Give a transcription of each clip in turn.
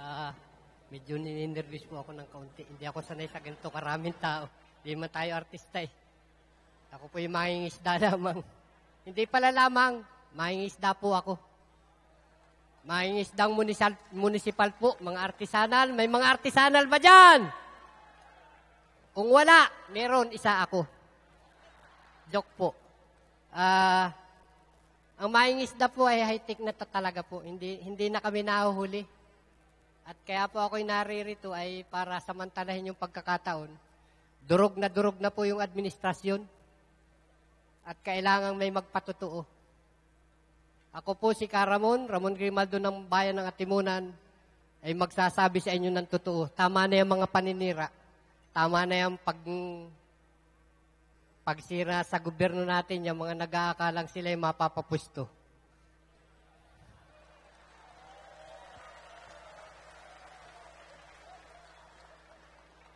Ah, medyo nininervous po ako ng kaunti. Hindi ako sanay sa ganito karaming tao. Hindi man tayo artista eh. Ako po yung mangingisda lamang. Hindi pala lamang, mangingisda po ako. Mangingisdang municipal po, mga artisanal. May mga artisanal ba dyan? Kung wala, meron, isa ako. Joke po. Ang mangingisda po ay high-tech na talaga po. Hindi na kami nahuhuli. At kaya po ako'y naririto ay para samantalahin yung pagkakataon. Durog na po yung administrasyon. At kailangang may magpatutuo. Ako po si Ramon Grimaldo ng Bayan ng Atimunan, ay magsasabi sa inyo ng totoo. Tama na yung mga paninira. Tama na yung pagsira sa gobyerno natin, yung mga nag-aakalang sila ay mapapapusto.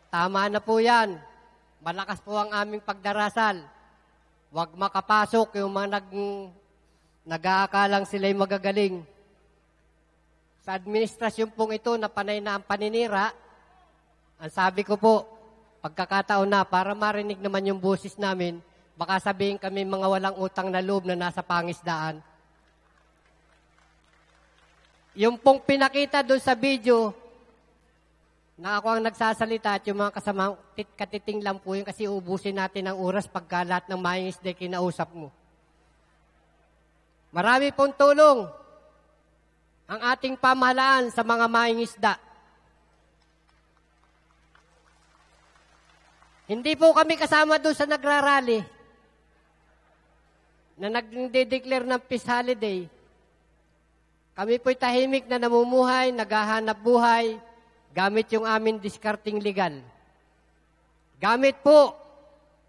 Tama na po yan. Malakas po ang aming pagdarasal. Huwag makapasok yung mga nag-aakalang sila'y magagaling. Sa administrasyon pong ito na panay na ang paninira, ang sabi ko po, pagkakataon na para marinig naman yung boses namin, baka sabihin kami mga walang utang na loob na nasa pangisdaan. Yung pong pinakita doon sa video, na ako ang nagsasalita at yung mga kasama, katiting lang po yun kasi ubusin natin ang oras pagka lahat ng mangingisda kinausap mo. Marami pong tulong ang ating pamahalaan sa mga mangingisda. Hindi po kami kasama doon sa nagrarally na nagde-declare ng peace holiday. Kami po'y tahimik na namumuhay, naghahanap buhay, gamit yung amin discarding legal. Gamit po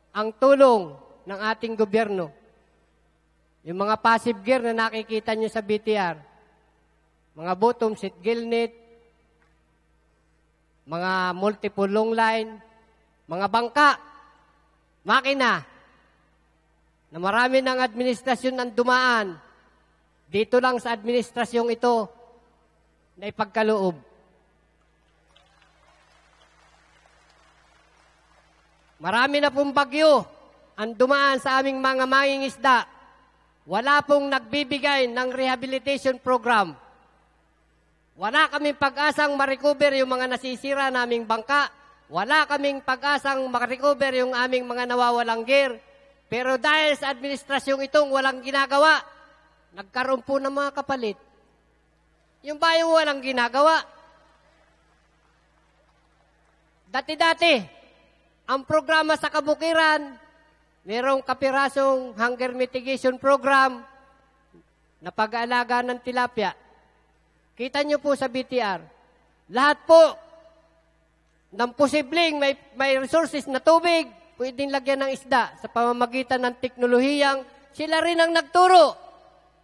ang tulong ng ating gobyerno. Yung mga passive gear na nakikita nyo sa BTR, mga bottom seat gillnet, mga multiple long line, mga bangka, makina, na marami ng administrasyon ang dumaan, dito lang sa administrasyong ito na ipagkaloob. Marami na pong bagyo ang dumaan sa aming mga mangingisda. Wala pong nagbibigay ng rehabilitation program. Wala kaming pag-asang ma-recover yung mga nasisira naming bangka. Wala kaming pag-asang ma-recover yung aming mga nawawalang gear. Pero dahil sa administrasyong itong walang ginagawa, nagkaroon po ng mga kapalit. Yung ba yung walang ginagawa? Dati-dati, ang programa sa kabukiran, merong kapirasong hunger mitigation program na pag-aalaga ng tilapia. Kita nyo po sa BTR, lahat po ng posibleng may resources na tubig, pwedeng lagyan ng isda sa pamamagitan ng teknolohiyang sila rin ang nagturo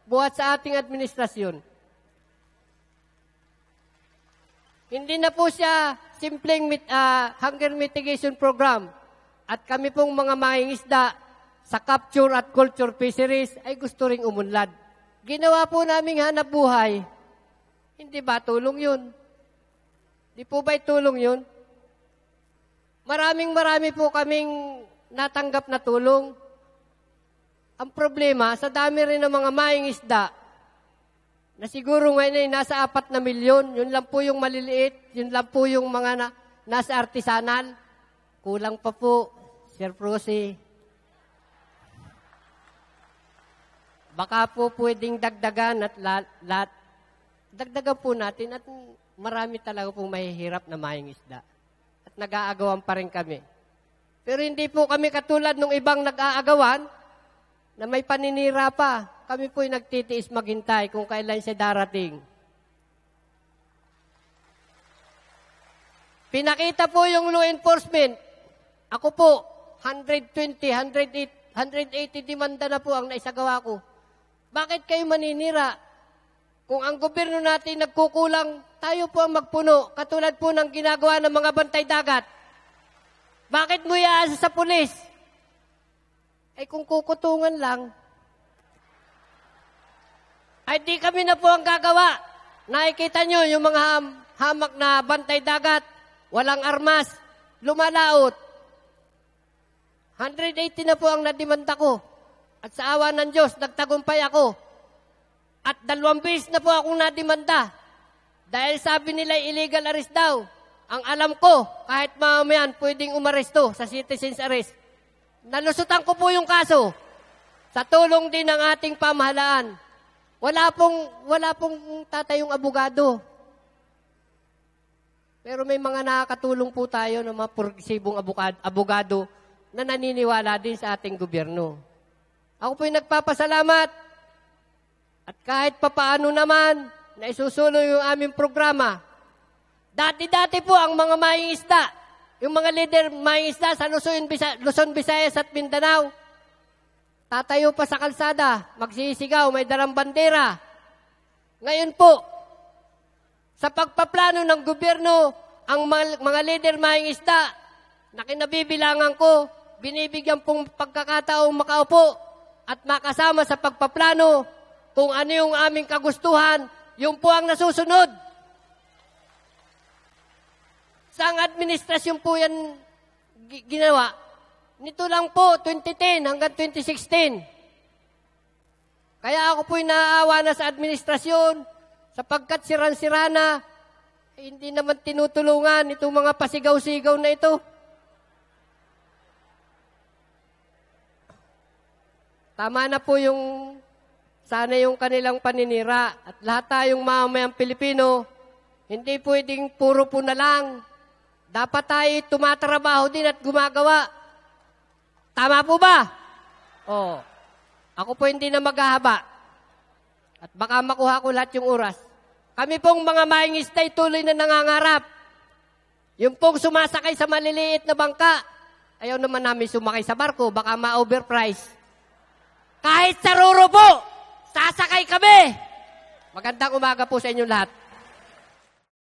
buhat sa ating administrasyon. Hindi na po siya simpleng hunger mitigation program. At kami pong mga mangingisda sa capture at culture fisheries ay gusto ring umunlad. Ginawa po naming hanap buhay. Hindi ba tulong yun? Di po ba'y tulong yun? Marami po kaming natanggap na tulong. Ang problema, sa dami rin ng mga mangingisda, na siguro ngayon ay nasa 4 na milyon, yun lang po yung maliliit, yun lang po yung mga nasa artisanal. Kulang pa po, Sir Prosi. Baka po pwedeng dagdagan at lahat. Dagdagan po natin at marami talaga pong mahihirap na mangingisda. At nag-aagawan pa rin kami. Pero hindi po kami katulad ng ibang nag-aagawan na may paninira pa. Kami po'y nagtitiis maghintay kung kailan siya darating. Pinakita po yung law enforcement. Ako po, 120, 180 demanda na po ang naisagawa ko. Bakit kayo maninira? Kung ang gobyerno natin nagkukulang, tayo po ang magpuno, katulad po ng ginagawa ng mga bantay dagat. Bakit mo iaasa sa pulis? Ay kung kukutungan lang, ay di kami na po ang gagawa. Nakikita nyo yung mga hamak na bantay dagat, walang armas, lumalaot. 180 na po ang nadimanda ko. At sa awa ng Diyos, nagtagumpay ako. At 2 beses na po akong nadimanda. Dahil sabi nila illegal arrest daw. Ang alam ko, kahit mamamayan, pwedeng umaresto sa citizen's arrest. Nalusutan ko po yung kaso. Sa tulong din ng ating pamahalaan. Wala pong tatayong abogado. Pero may mga nakakatulong po tayo ng mga progresibong abogado na naniniwala din sa ating gobyerno. Ako po'y nagpapasalamat at kahit papaano naman na isusuloy yung aming programa. Dati-dati po ang mga mangingisda, yung mga leader mangingisda sa Luzon, Visayas at Mindanao, tatayo pa sa kalsada, magsisigaw, may dalang bandera. Ngayon po, sa pagpaplano ng gobyerno, ang mga leader mangingisda na kinabibilangan ko, binibigyan pong pagkakataong makaupo at makasama sa pagpaplano kung ano yung aming kagustuhan, yung po ang nasusunod. Saang administrasyon po yan ginawa? Nito lang po, 2010 hanggang 2016. Kaya ako po'y naaawa na sa administrasyon sapagkat siran-sira na, hindi naman tinutulungan itong mga pasigaw-sigaw na ito. Tama na po sana yung kanilang paninira at lahat tayong mamamayang Pilipino, hindi pwedeng puro po na lang. Dapat tayo tumatrabaho din at gumagawa. Tama po ba? Oo. Ako po hindi na maghahaba. At baka makuha ko lahat yung oras. Kami pong mga mangingisda tuloy na nangangarap. Yung pong sumasakay sa maliliit na bangka, ayaw naman namin sumakay sa barko, baka ma-overprice. Kahit sa ruro po, sasakay kami. Magandang umaga po sa inyong lahat.